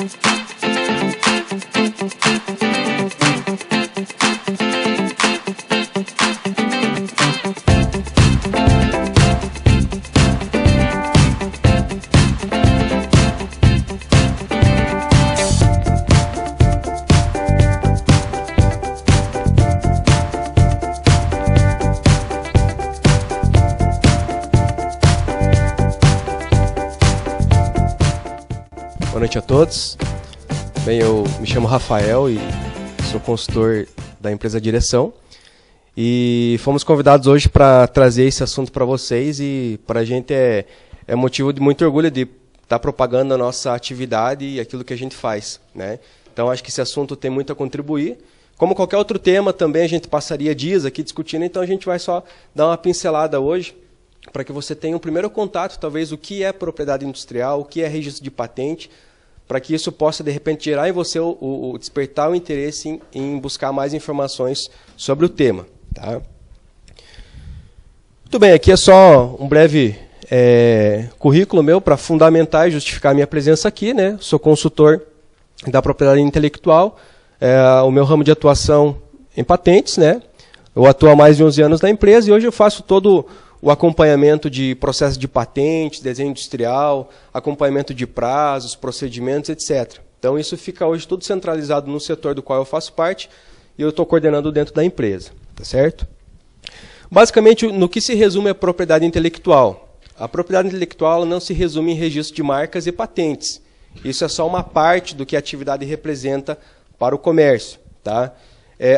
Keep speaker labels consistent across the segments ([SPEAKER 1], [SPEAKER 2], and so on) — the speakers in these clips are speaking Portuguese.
[SPEAKER 1] Boa noite a todos. Bem, eu me chamo Rafael e sou consultor da empresa Direção. E fomos convidados hoje para trazer esse assunto para vocês e para a gente é motivo de muito orgulho de estar propagando a nossa atividade e aquilo que a gente faz, né? Então acho que esse assunto tem muito a contribuir. Como qualquer outro tema também a gente passaria dias aqui discutindo, então a gente vai só dar uma pincelada hoje para que você tenha um primeiro contato, talvez, o que é propriedade industrial, o que é registro de patente, para que isso possa, de repente, gerar em você despertar o interesse em buscar mais informações sobre o tema. Tá? Muito bem, aqui é só um breve currículo meu para fundamentar e justificar a minha presença aqui, né? Sou consultor da propriedade intelectual, o meu ramo de atuação em patentes, né? Eu atuo há mais de 11 anos na empresa e hoje eu faço todo o acompanhamento de processo de patente, desenho industrial, acompanhamento de prazos, procedimentos, etc. Então isso fica hoje tudo centralizado no setor do qual eu faço parte e eu estou coordenando dentro da empresa, tá certo? Basicamente, no que se resume a propriedade intelectual? A propriedade intelectual não se resume em registro de marcas e patentes. Isso é só uma parte do que a atividade representa para o comércio, tá?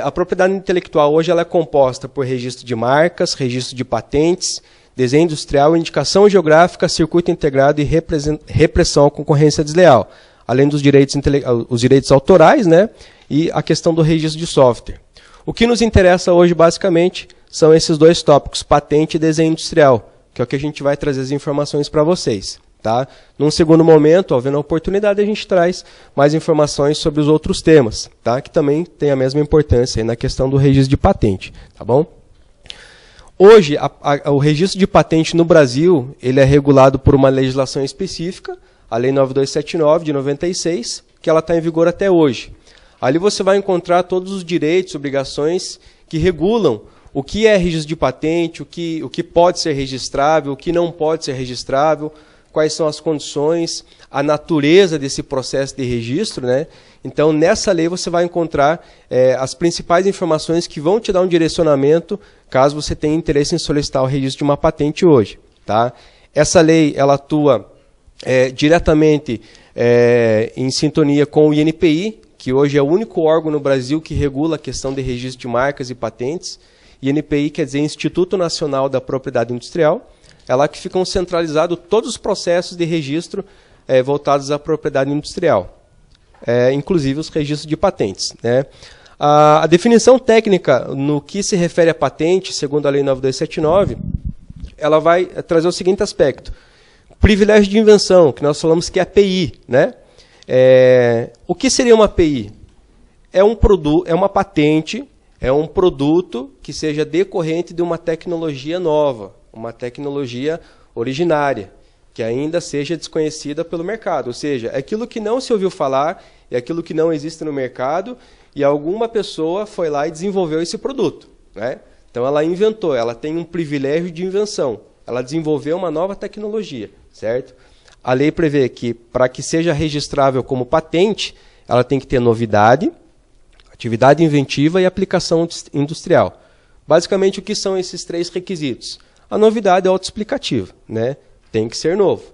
[SPEAKER 1] A propriedade intelectual hoje ela é composta por registro de marcas, registro de patentes, desenho industrial, indicação geográfica, circuito integrado e repressão à concorrência desleal, além dos os direitos autorais, né, e a questão do registro de software. O que nos interessa hoje, basicamente, são esses dois tópicos, patente e desenho industrial, que é o que a gente vai trazer as informações para vocês. Tá? Num segundo momento, havendo a oportunidade, a gente traz mais informações sobre os outros temas, tá? Que também tem a mesma importância aí na questão do registro de patente. Tá bom? Hoje, o registro de patente no Brasil ele é regulado por uma legislação específica, a Lei 9279, de 96, que ela está em vigor até hoje. Ali você vai encontrar todos os direitos e obrigações que regulam o que é registro de patente, o que pode ser registrável, o que não pode ser registrável, quais são as condições, a natureza desse processo de registro, né? Então, nessa lei você vai encontrar as principais informações que vão te dar um direcionamento caso você tenha interesse em solicitar o registro de uma patente hoje. Tá? Essa lei ela atua diretamente em sintonia com o INPI, que hoje é o único órgão no Brasil que regula a questão de registro de marcas e patentes. INPI quer dizer Instituto Nacional da Propriedade Industrial. É lá que ficam centralizados todos os processos de registro voltados à propriedade industrial, inclusive os registros de patentes. Né? A definição técnica no que se refere a patente, segundo a Lei 9279, ela vai trazer o seguinte aspecto. Privilégio de invenção, que nós falamos que é a API. Né? O que seria uma API? É uma patente, é um produto que seja decorrente de uma tecnologia nova, uma tecnologia originária, que ainda seja desconhecida pelo mercado. Ou seja, é aquilo que não se ouviu falar, é aquilo que não existe no mercado, e alguma pessoa foi lá e desenvolveu esse produto. Né? Então ela inventou, ela tem um privilégio de invenção, ela desenvolveu uma nova tecnologia. Certo? A lei prevê que, para que seja registrável como patente, ela tem que ter novidade, atividade inventiva e aplicação industrial. Basicamente, o que são esses três requisitos? A novidade é autoexplicativa, né? Tem que ser novo.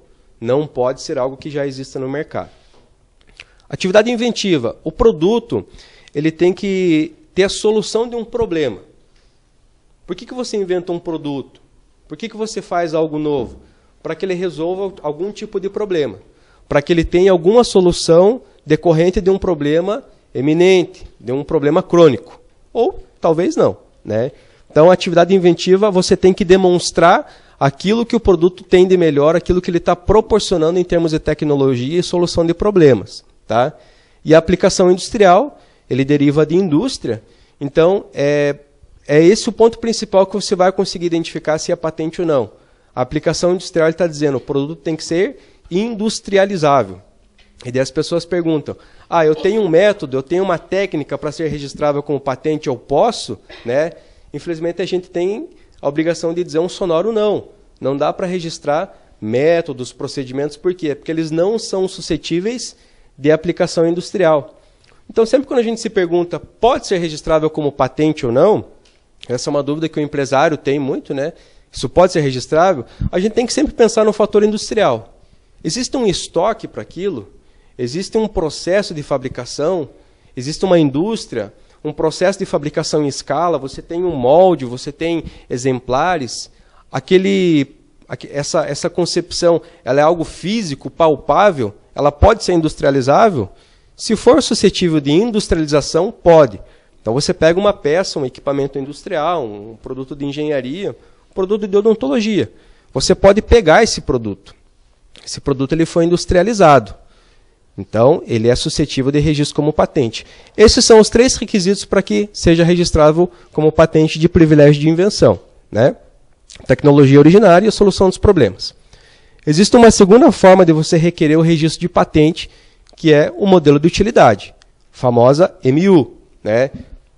[SPEAKER 1] Não pode ser algo que já exista no mercado. Atividade inventiva. O produto ele tem que ter a solução de um problema. Por que você inventa um produto? Por que você faz algo novo? Para que ele resolva algum tipo de problema. Para que ele tenha alguma solução decorrente de um problema eminente, de um problema crônico. Ou talvez não, né? Então, a atividade inventiva, você tem que demonstrar aquilo que o produto tem de melhor, aquilo que ele está proporcionando em termos de tecnologia e solução de problemas. Tá? E a aplicação industrial, ele deriva de indústria. Então, é esse o ponto principal que você vai conseguir identificar se é patente ou não. A aplicação industrial está dizendo que o produto tem que ser industrializável. E daí as pessoas perguntam, eu tenho um método, eu tenho uma técnica para ser registrável como patente, eu posso? Né? Infelizmente a gente tem a obrigação de dizer um sonoro não. Não dá para registrar métodos, procedimentos, por quê? Porque eles não são suscetíveis de aplicação industrial. Então sempre quando a gente se pergunta, pode ser registrável como patente ou não? Essa é uma dúvida que o empresário tem muito, né? Isso pode ser registrável? A gente tem que sempre pensar no fator industrial. Existe um estoque para aquilo? Existe um processo de fabricação? Existe uma indústria? Um processo de fabricação em escala? Você tem um molde? Você tem exemplares? Essa concepção, ela é algo físico, palpável? Ela pode ser industrializável? Se for suscetível de industrialização, pode. Então você pega uma peça, um equipamento industrial, um produto de engenharia, um produto de odontologia. Você pode pegar esse produto. Esse produto ele foi industrializado. Então, ele é suscetível de registro como patente. Esses são os 3 requisitos para que seja registrável como patente de privilégio de invenção, né? Tecnologia originária e a solução dos problemas. Existe uma segunda forma de você requerer o registro de patente, que é o modelo de utilidade, famosa MU, né?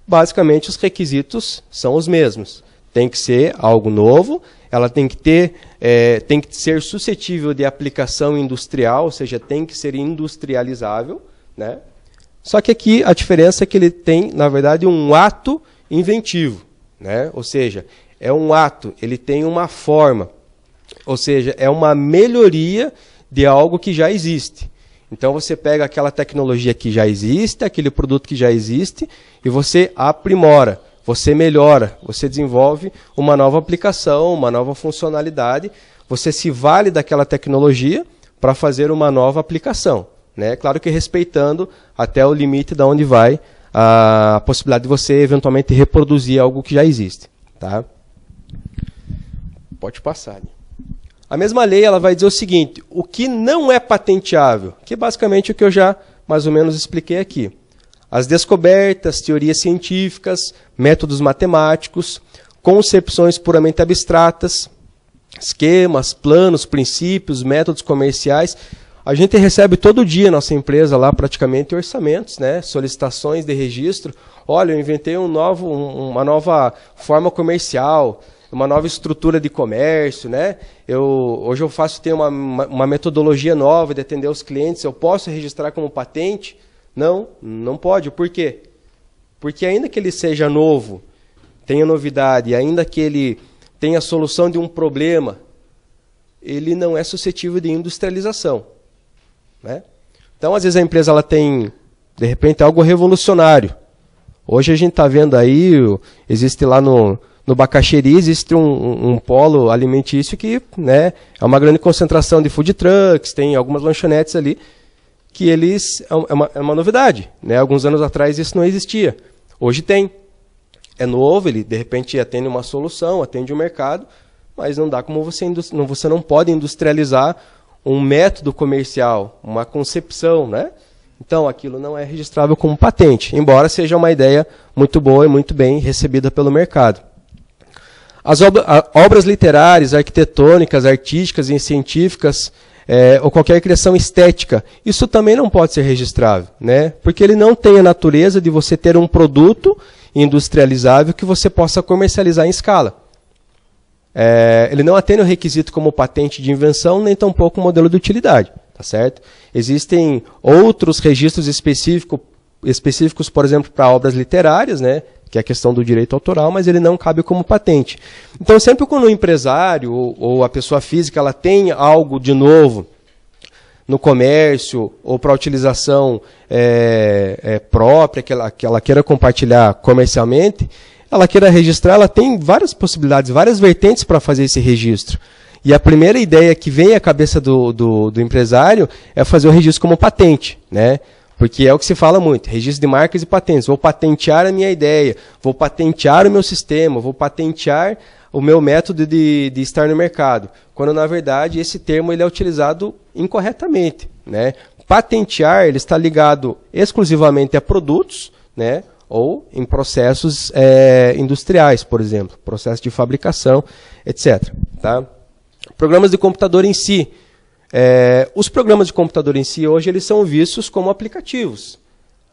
[SPEAKER 1] Basicamente, os requisitos são os mesmos. Tem que ser algo novo, ela tem que ser suscetível de aplicação industrial, ou seja, tem que ser industrializável, né? Só que aqui a diferença é que ele tem, na verdade, um ato inventivo, né? Ou seja, é um ato, ele tem uma forma, ou seja, é uma melhoria de algo que já existe. Então você pega aquela tecnologia que já existe, aquele produto que já existe, e você aprimora, você melhora, você desenvolve uma nova aplicação, uma nova funcionalidade, você se vale daquela tecnologia para fazer uma nova aplicação, né? Claro que respeitando até o limite de onde vai a possibilidade de você eventualmente reproduzir algo que já existe. Tá? Pode passar. A mesma lei ela vai dizer o seguinte, o que não é patenteável, que é basicamente o que eu já mais ou menos expliquei aqui. As descobertas, teorias científicas, métodos matemáticos, concepções puramente abstratas, esquemas, planos, princípios, métodos comerciais. A gente recebe todo dia na nossa empresa lá praticamente orçamentos, né? Solicitações de registro. Olha, eu inventei uma nova forma comercial, uma nova estrutura de comércio, né? Hoje eu tenho uma metodologia nova de atender os clientes, eu posso registrar como patente? Não, não pode. Por quê? Porque ainda que ele seja novo, tenha novidade, ainda que ele tenha a solução de um problema, ele não é suscetível de industrialização, né? Então, às vezes, a empresa ela tem, de repente, algo revolucionário. Hoje a gente está vendo aí, existe lá no Bacaxeri, existe um polo alimentício que, né, é uma grande concentração de food trucks, tem algumas lanchonetes ali, que é uma novidade, né? Alguns anos atrás isso não existia. Hoje tem. É novo, ele de repente atende uma solução, atende o mercado, mas não dá como você não pode industrializar um método comercial, uma concepção, né? Então aquilo não é registrável como patente, embora seja uma ideia muito boa e muito bem recebida pelo mercado. As obras literárias, arquitetônicas, artísticas e científicas, ou qualquer criação estética, isso também não pode ser registrável, né? Porque ele não tem a natureza de você ter um produto industrializável que você possa comercializar em escala. Ele não atende o requisito como patente de invenção, nem tampouco o modelo de utilidade, tá certo? Existem outros registros específicos, por exemplo, para obras literárias, né? Que é a questão do direito autoral, mas ele não cabe como patente. Então, sempre quando o empresário ou a pessoa física ela tem algo de novo no comércio ou para utilização própria, que ela queira compartilhar comercialmente, ela queira registrar, ela tem várias possibilidades, várias vertentes para fazer esse registro. E a primeira ideia que vem à cabeça do empresário é fazer o registro como patente, né? Porque é o que se fala muito, registro de marcas e patentes. Vou patentear a minha ideia, vou patentear o meu sistema, vou patentear o meu método de estar no mercado. Quando, na verdade, esse termo ele é utilizado incorretamente, né? Patentear ele está ligado exclusivamente a produtos, né? Ou em processos industriais, por exemplo, processo de fabricação, etc. Tá? Programas de computador em si. Os programas de computador em si, hoje, eles são vistos como aplicativos.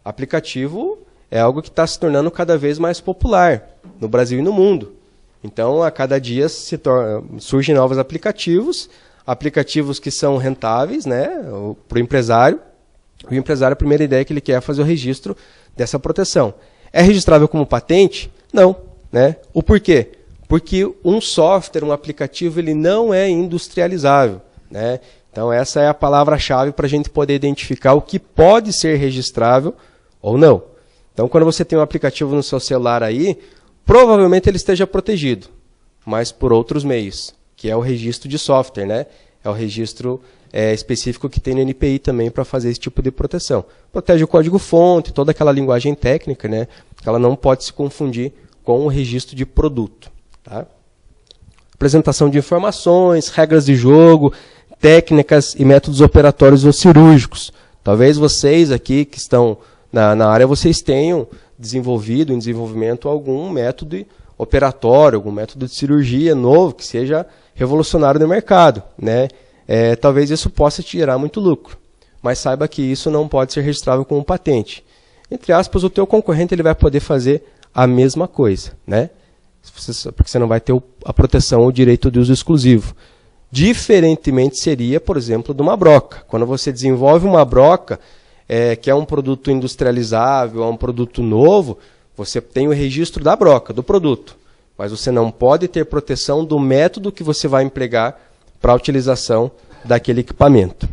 [SPEAKER 1] Aplicativo é algo que está se tornando cada vez mais popular no Brasil e no mundo. Então, a cada dia surgem novos aplicativos que são rentáveis, né, para o empresário. O empresário, a primeira ideia que ele quer é fazer o registro dessa proteção. É registrável como patente? Não. Né? O porquê? Porque um software, um aplicativo, ele não é industrializável. Né? Então, essa é a palavra-chave para a gente poder identificar o que pode ser registrável ou não. Então, quando você tem um aplicativo no seu celular aí, provavelmente ele esteja protegido, mas por outros meios, que é o registro de software, né? É o registro específico que tem no NPI também para fazer esse tipo de proteção. Protege o código-fonte, toda aquela linguagem técnica, né? Que ela não pode se confundir com o registro de produto. Tá? Apresentação de informações, regras de jogo, técnicas e métodos operatórios ou cirúrgicos. Talvez vocês aqui que estão na área, vocês tenham desenvolvido, em desenvolvimento, algum método operatório, algum método de cirurgia novo que seja revolucionário no mercado. Né? Talvez isso possa te gerar muito lucro, mas saiba que isso não pode ser registrável como patente. Entre aspas, o teu concorrente ele vai poder fazer a mesma coisa, né? Porque você não vai ter a proteção, o direito de uso exclusivo. Diferentemente seria, por exemplo, de uma broca. Quando você desenvolve uma broca, que é um produto industrializável, é um produto novo, você tem o registro da broca, do produto. Mas você não pode ter proteção do método que você vai empregar para a utilização daquele equipamento.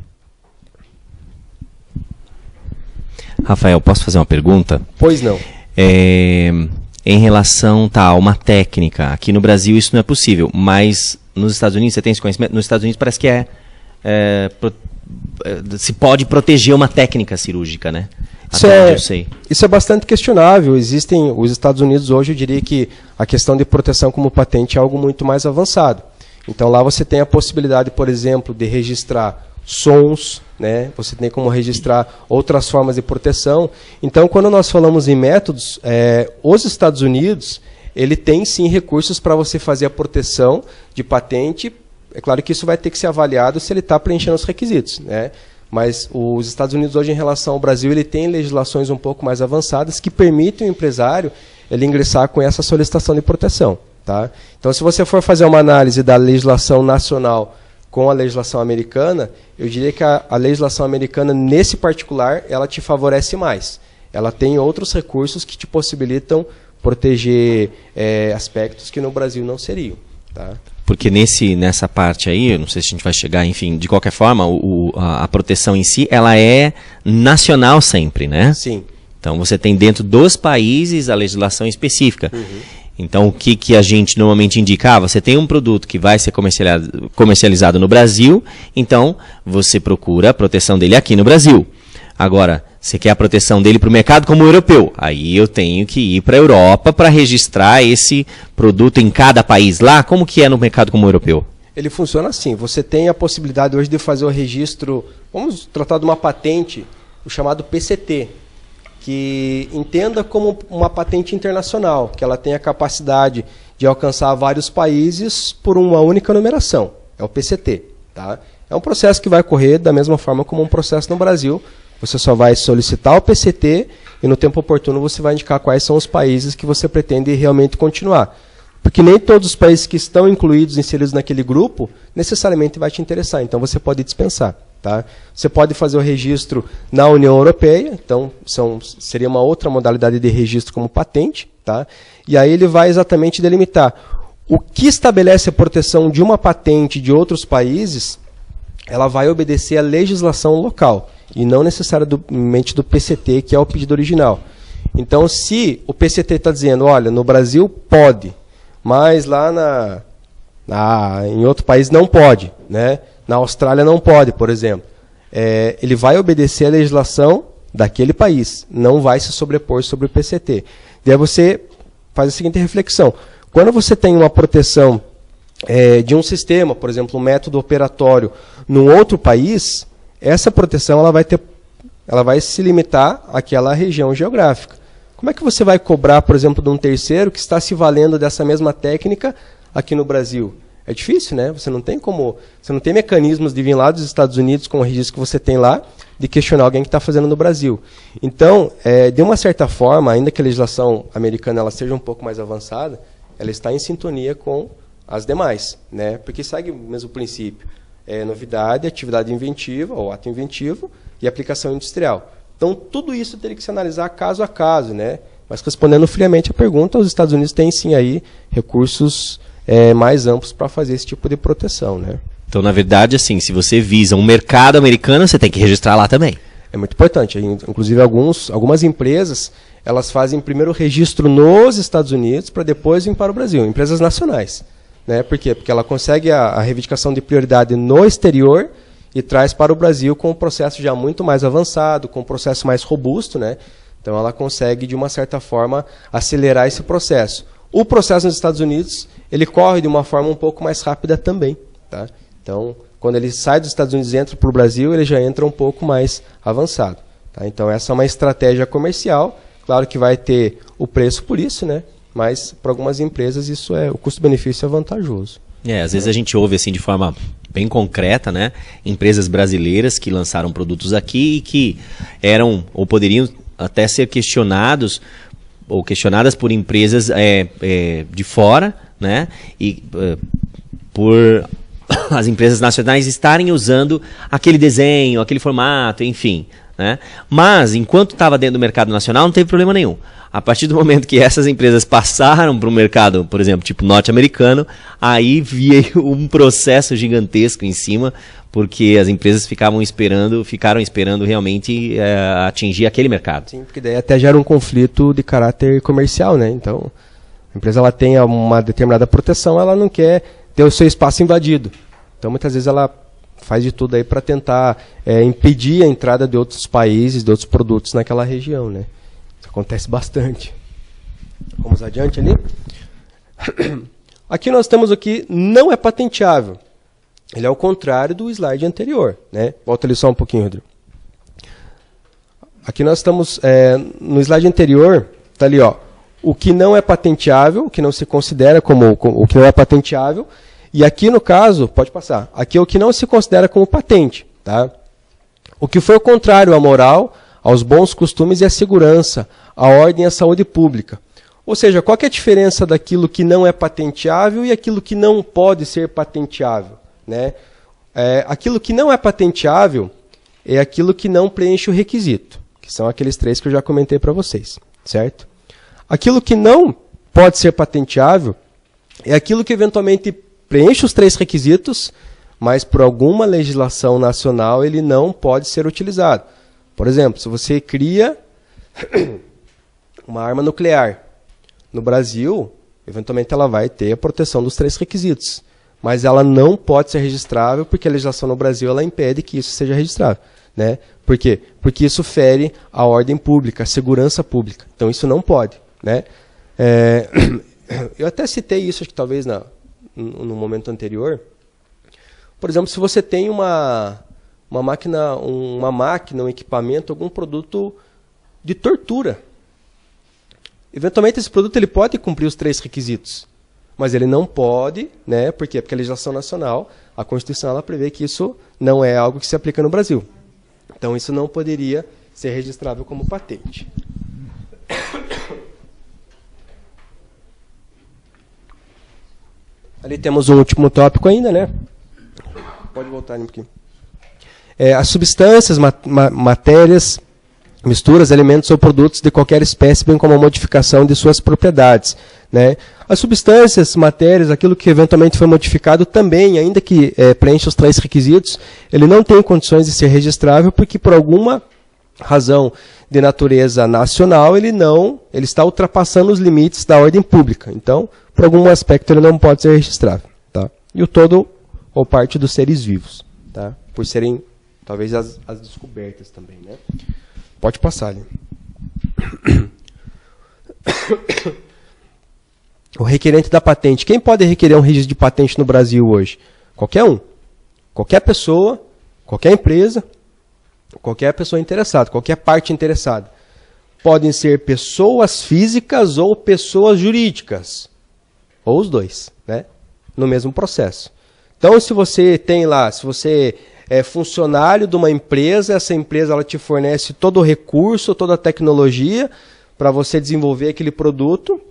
[SPEAKER 2] Rafael, posso fazer uma pergunta?
[SPEAKER 1] Pois não.
[SPEAKER 2] Em relação a uma técnica, aqui no Brasil isso não é possível, mas nos Estados Unidos, você tem esse conhecimento? Nos Estados Unidos parece que se pode proteger uma técnica cirúrgica, né?
[SPEAKER 1] Isso é bastante questionável. Existem, os Estados Unidos hoje, eu diria que a questão de proteção como patente é algo muito mais avançado. Então lá você tem a possibilidade, por exemplo, de registrar sons, né? Você tem como registrar outras formas de proteção. Então, quando nós falamos em métodos, os Estados Unidos, ele tem sim recursos para você fazer a proteção de patente. É claro que isso vai ter que ser avaliado se ele está preenchendo os requisitos, né? Mas os Estados Unidos hoje, em relação ao Brasil, ele tem legislações um pouco mais avançadas que permitem o empresário ele ingressar com essa solicitação de proteção. Tá? Então, se você for fazer uma análise da legislação nacional com a legislação americana, eu diria que a legislação americana, nesse particular, ela te favorece mais. Ela tem outros recursos que te possibilitam proteger aspectos que no Brasil não seriam. Tá?
[SPEAKER 2] Porque nessa parte aí, eu não sei se a gente vai chegar, enfim, de qualquer forma, a proteção em si, ela é nacional sempre, né?
[SPEAKER 1] Sim.
[SPEAKER 2] Então, você tem dentro dos países a legislação específica. Uhum. Então, o que a gente normalmente indica? Você tem um produto que vai ser comercializado no Brasil, então você procura a proteção dele aqui no Brasil. Agora, você quer a proteção dele para o mercado como europeu. Aí eu tenho que ir para a Europa para registrar esse produto em cada país lá. Como que é no mercado como europeu?
[SPEAKER 1] Ele funciona assim. Você tem a possibilidade hoje de fazer o registro, vamos tratar de uma patente, o chamado PCT, que entenda como uma patente internacional, que ela tem a capacidade de alcançar vários países por uma única numeração. É o PCT. Tá? É um processo que vai correr da mesma forma como um processo no Brasil. Você só vai solicitar o PCT e no tempo oportuno você vai indicar quais são os países que você pretende realmente continuar. Porque nem todos os países que estão incluídos, inseridos naquele grupo, necessariamente vai te interessar. Então você pode dispensar. Tá? Você pode fazer o registro na União Europeia, então seria uma outra modalidade de registro como patente. Tá? E aí ele vai exatamente delimitar o que estabelece a proteção de uma patente de outros países, ela vai obedecer à legislação local e não necessariamente do PCT, que é o pedido original. Então, se o PCT está dizendo, olha, no Brasil pode, mas lá em outro país não pode, né? Na Austrália não pode, por exemplo. Ele vai obedecer à legislação daquele país, não vai se sobrepor sobre o PCT. E aí você faz a seguinte reflexão. Quando você tem uma proteção de um sistema, por exemplo, um método operatório, num outro país, essa proteção ela vai se limitar àquela região geográfica. Como é que você vai cobrar, por exemplo, de um terceiro que está se valendo dessa mesma técnica aqui no Brasil? É difícil, né? Você não tem mecanismos de vir lá dos Estados Unidos com o registro que você tem lá, de questionar alguém que está fazendo no Brasil. Então, de uma certa forma, ainda que a legislação americana ela seja um pouco mais avançada, ela está em sintonia com as demais, né? Porque segue o mesmo princípio. Novidade, atividade inventiva, ou ato inventivo, e aplicação industrial. Então, tudo isso teria que se analisar caso a caso, né? Mas respondendo friamente a pergunta, os Estados Unidos têm sim aí recursos mais amplos para fazer esse tipo de proteção, né?
[SPEAKER 2] Então, na verdade, assim, se você visa um mercado americano, você tem que registrar lá também.
[SPEAKER 1] É muito importante. Inclusive, algumas empresas, elas fazem primeiro o registro nos Estados Unidos para depois vir para o Brasil, empresas nacionais. Né? Por quê? Porque ela consegue a reivindicação de prioridade no exterior e traz para o Brasil com um processo já muito mais avançado, com um processo mais robusto, né? Então ela consegue, de uma certa forma, acelerar esse processo. O processo nos Estados Unidos, ele corre de uma forma um pouco mais rápida também. Tá? Então, quando ele sai dos Estados Unidos e entra para o Brasil, ele já entra um pouco mais avançado. Tá? Então essa é uma estratégia comercial, claro que vai ter o preço por isso, né? Mas para algumas empresas isso o custo-benefício é vantajoso.
[SPEAKER 2] Às vezes a gente ouve assim de forma bem concreta, né? Empresas brasileiras que lançaram produtos aqui e que eram ou poderiam até ser questionados ou questionadas por empresas de fora, né? E por as empresas nacionais estarem usando aquele desenho, aquele formato, enfim, né? Mas enquanto estava dentro do mercado nacional não teve problema nenhum. A partir do momento que essas empresas passaram para o mercado, por exemplo, tipo norte-americano, aí veio um processo gigantesco em cima, porque as empresas ficaram esperando realmente atingir aquele mercado.
[SPEAKER 1] Sim, porque daí até gera um conflito de caráter comercial, né? Então, a empresa ela tem uma determinada proteção, ela não quer ter o seu espaço invadido. Então, muitas vezes ela faz de tudo aí para tentar impedir a entrada de outros países, de outros produtos naquela região, né? Acontece bastante. Vamos adiante ali. Aqui nós temos o que não é patenteável. Ele é o contrário do slide anterior. Né? Volta ali só um pouquinho, Rodrigo. Aqui nós estamos, no slide anterior, está ali, ó, o que não é patenteável, o que não se considera como o que não é patenteável. E aqui no caso, pode passar, aqui é o que não se considera como patente. Tá? O que foi o contrário à moral, aos bons costumes e à segurança, à ordem e à saúde pública. Ou seja, qual que é a diferença daquilo que não é patenteável e aquilo que não pode ser patenteável? Né? Aquilo que não é patenteável é aquilo que não preenche o requisito, que são aqueles 3 que eu já comentei para vocês. Certo? Aquilo que não pode ser patenteável é aquilo que eventualmente preenche os 3 requisitos, mas por alguma legislação nacional ele não pode ser utilizado. Por exemplo, se você cria uma arma nuclear no Brasil, eventualmente ela vai ter a proteção dos 3 requisitos. Mas ela não pode ser registrável porque a legislação no Brasil ela impede que isso seja registrável. Né? Por quê? Porque isso fere a ordem pública, a segurança pública. Então isso não pode. Né? Eu até citei isso, acho que talvez no momento anterior. Por exemplo, se você tem uma máquina, um equipamento, algum produto de tortura. Eventualmente esse produto ele pode cumprir os 3 requisitos, mas ele não pode, né? Por quê? Porque a legislação nacional, a Constituição, ela prevê que isso não é algo que se aplica no Brasil. Então isso não poderia ser registrável como patente. Ali temos um último tópico ainda, né? Pode voltar um pouquinho. As substâncias, matérias, misturas, alimentos ou produtos de qualquer espécie, bem como a modificação de suas propriedades. Né? As substâncias, matérias, aquilo que eventualmente foi modificado também, ainda que preencha os 3 requisitos, ele não tem condições de ser registrável porque por alguma razão de natureza nacional ele está ultrapassando os limites da ordem pública. Então, por algum aspecto ele não pode ser registrável. Tá? E o todo ou parte dos seres vivos, tá? Por serem talvez as descobertas também, né? Pode passar ali. O requerente da patente. Quem pode requerer um registro de patente no Brasil hoje? Qualquer um. Qualquer pessoa, qualquer empresa, qualquer pessoa interessada, qualquer parte interessada. Podem ser pessoas físicas ou pessoas jurídicas. Ou os dois, né? no mesmo processo. Então, se você tem lá, se você é funcionário de uma empresa, essa empresa ela te fornece todo o recurso, toda a tecnologia para você desenvolver aquele produto,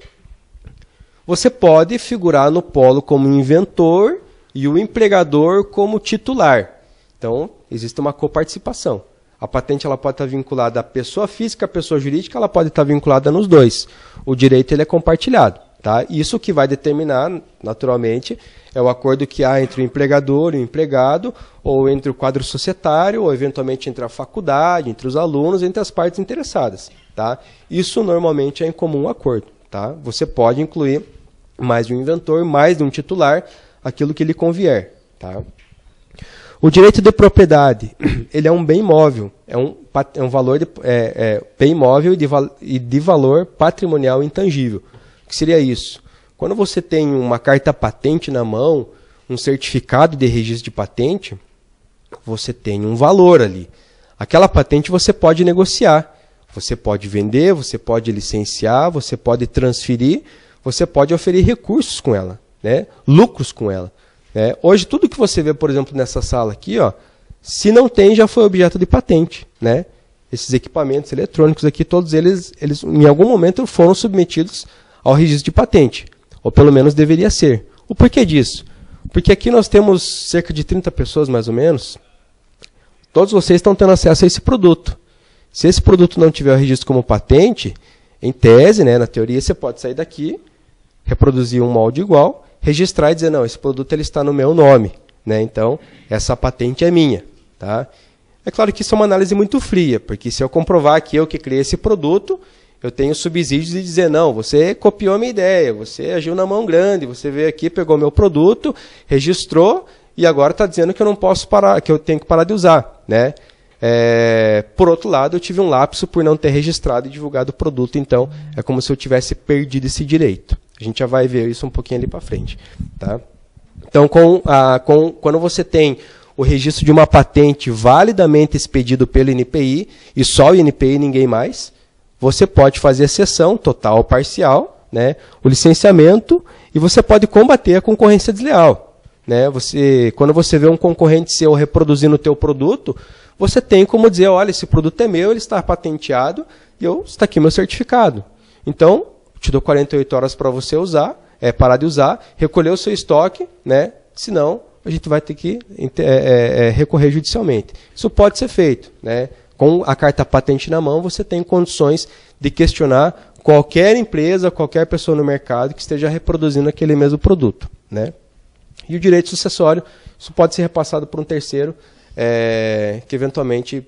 [SPEAKER 1] você pode figurar no polo como inventor e o empregador como titular. Então, existe uma coparticipação. A patente ela pode estar vinculada à pessoa física, à pessoa jurídica, ela pode estar vinculada nos dois. O direito ele é compartilhado. Tá? Isso que vai determinar, naturalmente, é o acordo que há entre o empregador e o empregado, ou entre o quadro societário, ou eventualmente entre a faculdade, entre os alunos, entre as partes interessadas. Tá? Isso normalmente é em comum acordo. Tá? Você pode incluir mais de um inventor, mais de um titular, aquilo que lhe convier. Tá? O direito de propriedade, ele é um bem móvel, é um valor bem móvel e de valor patrimonial intangível. O que seria isso? Quando você tem uma carta patente na mão, um certificado de registro de patente, você tem um valor ali. Aquela patente você pode negociar, você pode vender, você pode licenciar, você pode transferir, você pode oferir recursos com ela, né? Lucros com ela. Hoje, tudo que você vê, por exemplo, nessa sala aqui, ó, se não tem, já foi objeto de patente. Né? Esses equipamentos eletrônicos aqui, todos eles em algum momento foram submetidos ao registro de patente. Ou pelo menos deveria ser. O porquê disso? Porque aqui nós temos cerca de 30 pessoas, mais ou menos. Todos vocês estão tendo acesso a esse produto. Se esse produto não tiver o registro como patente, em tese, né, na teoria, você pode sair daqui, reproduzir um molde igual, registrar e dizer, não, esse produto ele está no meu nome, né? Então, essa patente é minha. Tá? É claro que isso é uma análise muito fria, porque se eu comprovar que eu que criei esse produto, eu tenho subsídios de dizer, não, você copiou a minha ideia, você agiu na mão grande, você veio aqui, pegou meu produto, registrou, e agora está dizendo que eu não posso parar, que eu tenho que parar de usar. Né? Por outro lado, eu tive um lapso por não ter registrado e divulgado o produto, então é como se eu tivesse perdido esse direito. A gente já vai ver isso um pouquinho ali para frente. Tá? Então, quando você tem o registro de uma patente validamente expedido pelo INPI, e só o INPI e ninguém mais, você pode fazer a cessão total ou parcial, né, o licenciamento, e você pode combater a concorrência desleal. Né? Quando você vê um concorrente seu reproduzindo o teu produto, você tem como dizer, olha, esse produto é meu, ele está patenteado, e está aqui meu certificado. Então, te dou 48 horas para você usar, parar de usar, recolher o seu estoque, né? Senão a gente vai ter que recorrer judicialmente. Isso pode ser feito. Né? Com a carta patente na mão, você tem condições de questionar qualquer empresa, qualquer pessoa no mercado que esteja reproduzindo aquele mesmo produto. Né? E o direito sucessório, isso pode ser repassado por um terceiro, que eventualmente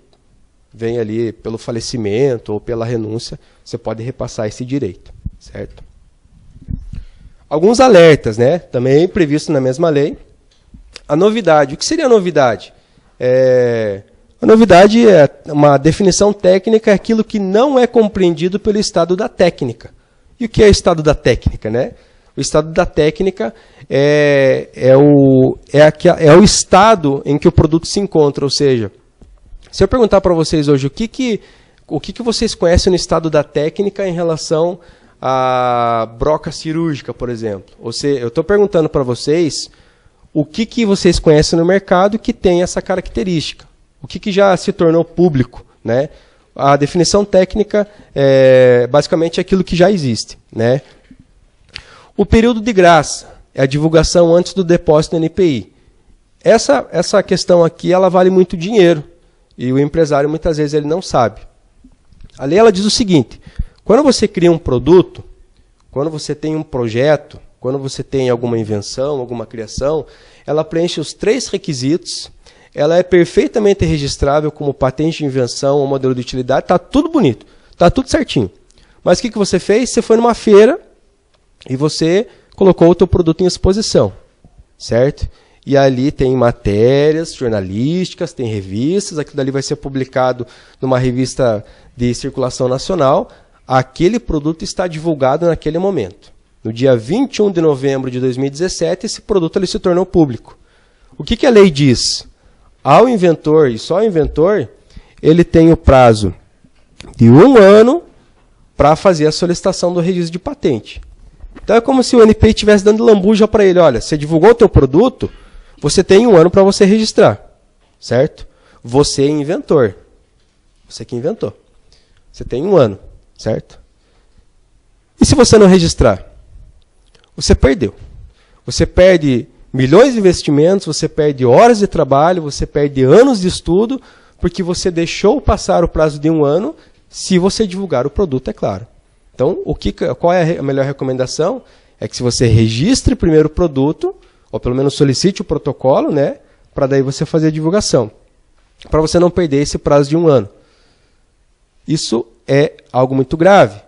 [SPEAKER 1] vem ali pelo falecimento ou pela renúncia, você pode repassar esse direito. Certo? Alguns alertas, né? Também previsto na mesma lei. A novidade. O que seria a novidade? A novidade é uma definição técnica, é aquilo que não é compreendido pelo estado da técnica. E o que é o estado da técnica? Né? O estado da técnica é o estado em que o produto se encontra. Ou seja, se eu perguntar para vocês hoje o que vocês conhecem no estado da técnica em relação a broca cirúrgica, por exemplo. Eu estou perguntando para vocês o que vocês conhecem no mercado que tem essa característica. O que já se tornou público. Né? A definição técnica é basicamente aquilo que já existe. Né? O período de graça é a divulgação antes do depósito no NPI. Essa questão aqui ela vale muito dinheiro. E o empresário muitas vezes ele não sabe. A lei ela diz o seguinte: quando você cria um produto, quando você tem um projeto, quando você tem alguma invenção, alguma criação, ela preenche os 3 requisitos, ela é perfeitamente registrável como patente de invenção ou modelo de utilidade, está tudo bonito, está tudo certinho. Mas o que você fez? Você foi numa feira e você colocou o teu produto em exposição, certo? E ali tem matérias jornalísticas, tem revistas, aquilo dali vai ser publicado numa revista de circulação nacional. Aquele produto está divulgado naquele momento. No dia 21 de novembro de 2017, esse produto ele se tornou público. O que a lei diz? Ao inventor, e só ao inventor, ele tem o prazo de 1 ano para fazer a solicitação do registro de patente. Então é como se o NPI estivesse dando lambuja para ele. Olha, você divulgou o teu produto, você tem 1 ano para você registrar, certo? Você é inventor. Você que inventou. Você tem 1 ano, certo? E se você não registrar? Você perdeu. Você perde milhões de investimentos, você perde horas de trabalho, você perde anos de estudo, porque você deixou passar o prazo de 1 ano, se você divulgar o produto, é claro. Então, qual é a melhor recomendação? É que se você registre primeiro o produto, ou pelo menos solicite o protocolo, né, para daí você fazer a divulgação. Para você não perder esse prazo de 1 ano. Isso é algo muito grave.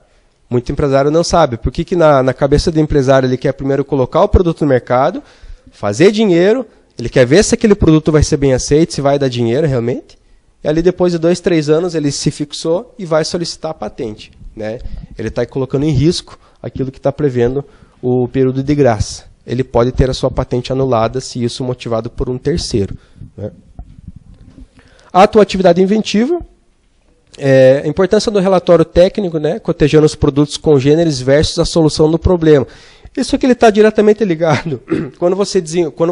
[SPEAKER 1] Muito empresário não sabe. Por que na cabeça do empresário ele quer primeiro colocar o produto no mercado, fazer dinheiro, ele quer ver se aquele produto vai ser bem aceito, se vai dar dinheiro realmente, e ali depois de 2, 3 anos ele se fixou e vai solicitar a patente. Né? Ele está colocando em risco aquilo que está prevendo o período de graça. Ele pode ter a sua patente anulada se isso motivado por um terceiro. Né? A tua atividade inventiva, a importância do relatório técnico, né, cotejando os produtos congêneres versus a solução do problema. Isso aqui ele está diretamente ligado quando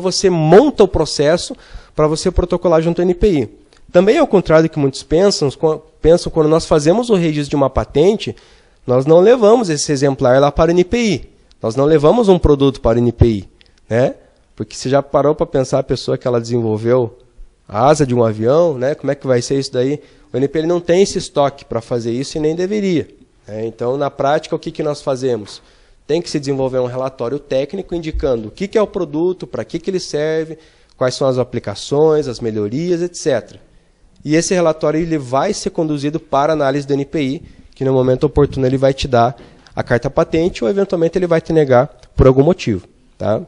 [SPEAKER 1] você monta o processo para você protocolar junto ao NPI. Também ao contrário do que muitos pensam, quando nós fazemos o registro de uma patente, nós não levamos esse exemplar lá para o NPI. Nós não levamos um produto para o NPI. Né? Porque você já parou para pensar a pessoa que ela desenvolveu a asa de um avião, né? Como é que vai ser isso daí? O NPI não tem esse estoque para fazer isso e nem deveria. Né? Então, na prática, o que nós fazemos? Tem que se desenvolver um relatório técnico indicando o que é o produto, para que ele serve, quais são as aplicações, as melhorias, etc. E esse relatório ele vai ser conduzido para análise do NPI, que no momento oportuno ele vai te dar a carta patente ou eventualmente ele vai te negar por algum motivo. Tá?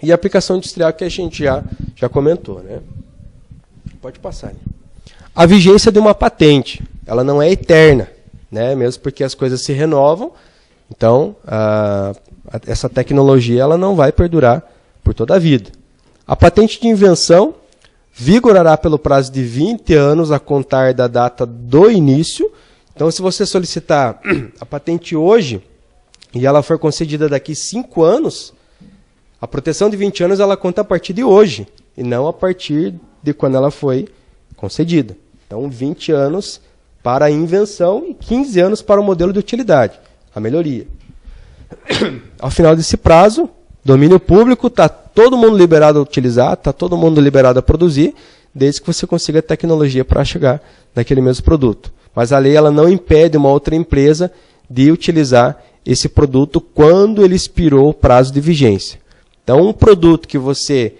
[SPEAKER 1] E a aplicação industrial que a gente já comentou. Né? Pode passar. Né? A vigência de uma patente, ela não é eterna, né? Mesmo porque as coisas se renovam, então essa tecnologia ela não vai perdurar por toda a vida. A patente de invenção vigorará pelo prazo de 20 anos a contar da data do início. Então, se você solicitar a patente hoje e ela for concedida daqui 5 anos, a proteção de 20 anos ela conta a partir de hoje e não a partir de quando ela foi concedida. Então, 20 anos para a invenção e 15 anos para o modelo de utilidade, a melhoria. Ao final desse prazo, domínio público, está todo mundo liberado a utilizar, está todo mundo liberado a produzir, desde que você consiga a tecnologia para chegar naquele mesmo produto. Mas a lei ela não impede uma outra empresa de utilizar esse produto quando ele expirou o prazo de vigência. Então, um produto que você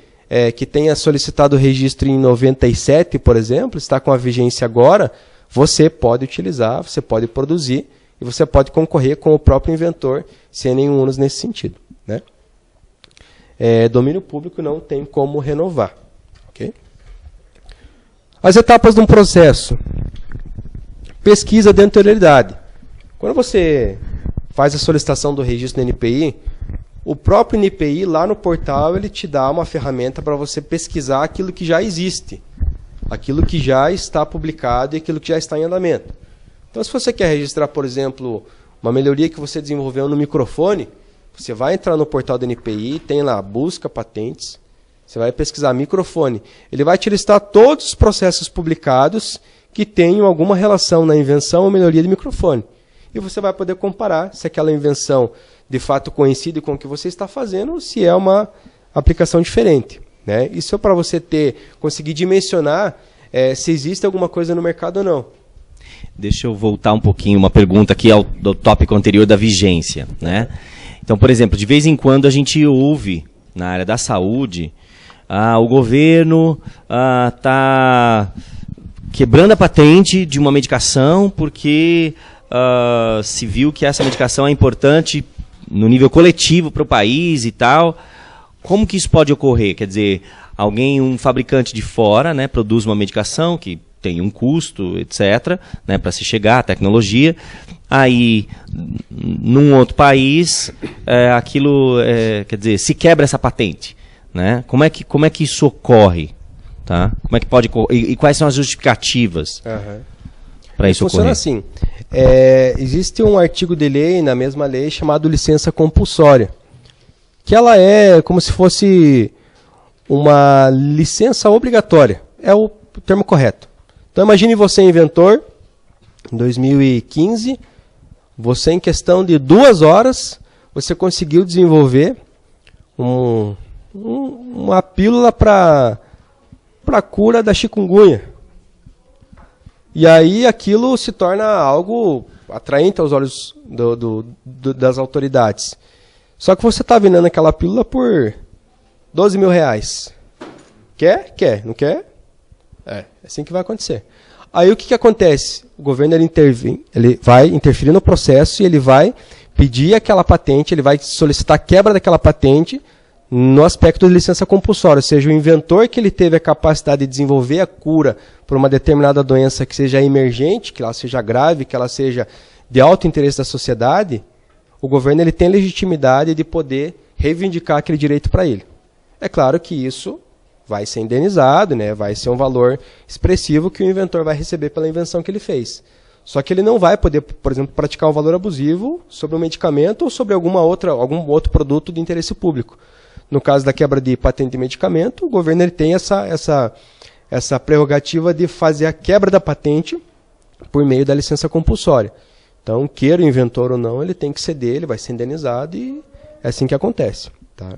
[SPEAKER 1] que tenha solicitado o registro em 97, por exemplo, está com a vigência agora, você pode utilizar, você pode produzir e você pode concorrer com o próprio inventor sem nenhum ônus nesse sentido. Né? Domínio público não tem como renovar. Okay? As etapas de um processo. Pesquisa de anterioridade. Quando você faz a solicitação do registro no NPI, o próprio NPI, lá no portal, ele te dá uma ferramenta para você pesquisar aquilo que já existe, aquilo que já está publicado e aquilo que já está em andamento. Então, se você quer registrar, por exemplo, uma melhoria que você desenvolveu no microfone, você vai entrar no portal do NPI, tem lá busca patentes, você vai pesquisar microfone. Ele vai te listar todos os processos publicados que tenham alguma relação na invenção ou melhoria de microfone. E você vai poder comparar se aquela invenção de fato coincide com o que você está fazendo ou se é uma aplicação diferente. Né? Isso é para você conseguir dimensionar se existe alguma coisa no mercado ou não.
[SPEAKER 2] Deixa eu voltar um pouquinho, uma pergunta aqui do tópico anterior da vigência. Né? Então, por exemplo, de vez em quando a gente ouve na área da saúde, o governo está quebrando a patente de uma medicação porque se viu que essa medicação é importante no nível coletivo para o país e tal. Como que isso pode ocorrer? Quer dizer, um fabricante de fora, né, produz uma medicação que tem um custo, etc., né, para se chegar à tecnologia. Aí, num outro país, quer dizer, se quebra essa patente. Né? Como é que isso ocorre? Tá? Como é que pode e quais são as justificativas? para isso
[SPEAKER 1] funciona
[SPEAKER 2] ocorrer?
[SPEAKER 1] Assim, existe um artigo de lei, na mesma lei, chamado licença compulsória, que ela é como se fosse uma licença obrigatória, é o termo correto. Então imagine você, inventor, em 2015, você em questão de 2 horas, você conseguiu desenvolver uma pílula para a cura da chikungunya. E aí aquilo se torna algo atraente aos olhos das autoridades. Só que você está vendendo aquela pílula por 12 mil reais. Quer? Quer. Não quer? É assim que vai acontecer. Aí o que acontece? O governo ele vai interferir no processo e ele vai pedir aquela patente, ele vai solicitar a quebra daquela patente no aspecto de licença compulsória, ou seja, o inventor que ele teve a capacidade de desenvolver a cura por uma determinada doença que seja emergente, que ela seja grave, que ela seja de alto interesse da sociedade, o governo ele tem legitimidade de poder reivindicar aquele direito para ele. É claro que isso vai ser indenizado, né? Vai ser um valor expressivo que o inventor vai receber pela invenção que ele fez. Só que ele não vai poder, por exemplo, praticar um valor abusivo sobre um medicamento ou sobre algum outro produto de interesse público. No caso da quebra de patente de medicamento, o governo ele tem essa prerrogativa de fazer a quebra da patente por meio da licença compulsória. Então, queira o inventor ou não, ele tem que ceder, ele vai ser indenizado e é assim que acontece. Tá?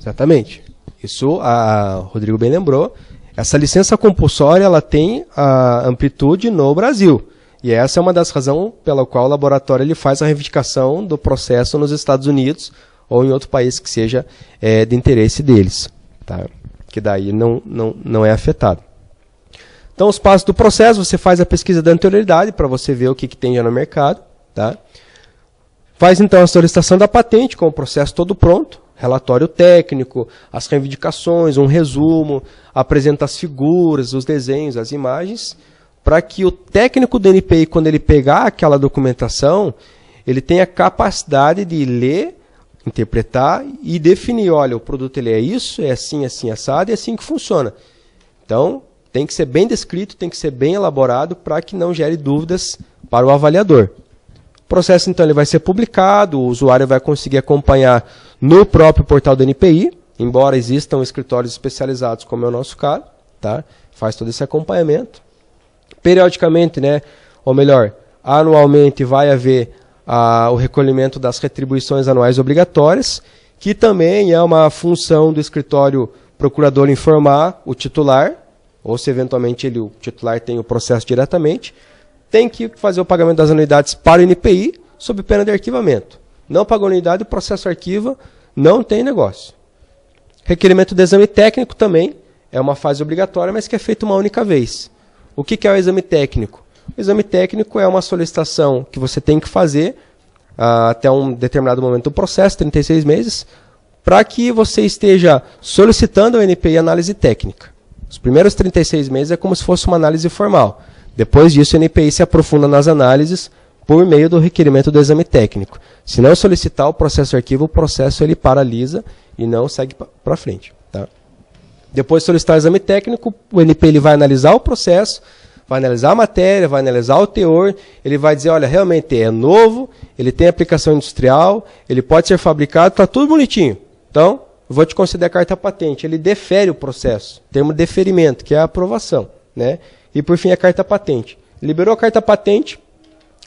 [SPEAKER 1] Exatamente. Isso a Rodrigo bem lembrou. Essa licença compulsória ela tem a amplitude no Brasil. E essa é uma das razões pela qual o laboratório ele faz a reivindicação do processo nos Estados Unidos ou em outro país que seja de interesse deles. Tá? Que daí não é afetado. Então, os passos do processo, você faz a pesquisa da anterioridade para você ver o que tem já no mercado. Tá? Faz então a solicitação da patente com o processo todo pronto. Relatório técnico, as reivindicações, um resumo, apresenta as figuras, os desenhos, as imagens, para que o técnico do NPI, quando ele pegar aquela documentação, ele tenha capacidade de ler, interpretar e definir, olha, o produto ele é isso, é assim, assim, assado, e é assim que funciona. Então, tem que ser bem descrito, tem que ser bem elaborado para que não gere dúvidas para o avaliador. O processo, então, ele vai ser publicado, o usuário vai conseguir acompanhar no próprio portal do NPI, embora existam escritórios especializados, como é o nosso caso, tá? Faz todo esse acompanhamento. Periodicamente, né, ou melhor, anualmente vai haver o recolhimento das retribuições anuais obrigatórias, que também é uma função do escritório procurador informar o titular, ou se eventualmente o titular tem o processo diretamente, tem que fazer o pagamento das anuidades para o NPI, sob pena de arquivamento. Não pagou anuidade, o processo arquiva, não tem negócio. Requerimento de exame técnico também é uma fase obrigatória, mas que é feito uma única vez. O que é o exame técnico? O exame técnico é uma solicitação que você tem que fazer até um determinado momento do processo, 36 meses, para que você esteja solicitando ao NPI análise técnica. Os primeiros 36 meses é como se fosse uma análise formal. Depois disso, o NPI se aprofunda nas análises por meio do requerimento do exame técnico. Se não solicitar o processo arquivo, o processo ele paralisa e não segue para frente. Tá? Depois de solicitar o exame técnico, o NPI ele vai analisar o processo, vai analisar a matéria, vai analisar o teor, ele vai dizer, olha, realmente é novo, ele tem aplicação industrial, ele pode ser fabricado, está tudo bonitinho. Então, eu vou te conceder a carta patente. Ele defere o processo, termo de deferimento, que é a aprovação, né? E, por fim, a carta patente. Liberou a carta patente,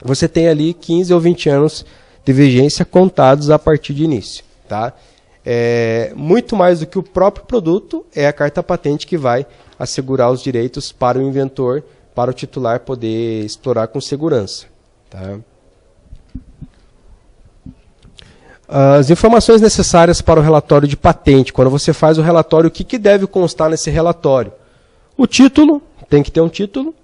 [SPEAKER 1] você tem ali 15 ou 20 anos de vigência contados a partir de início. Tá? Muito mais do que o próprio produto, é a carta patente que vai assegurar os direitos para o inventor, para o titular poder explorar com segurança. Tá? As informações necessárias para o relatório de patente. Quando você faz o relatório, o que deve constar nesse relatório? O título. Tem que ter um título.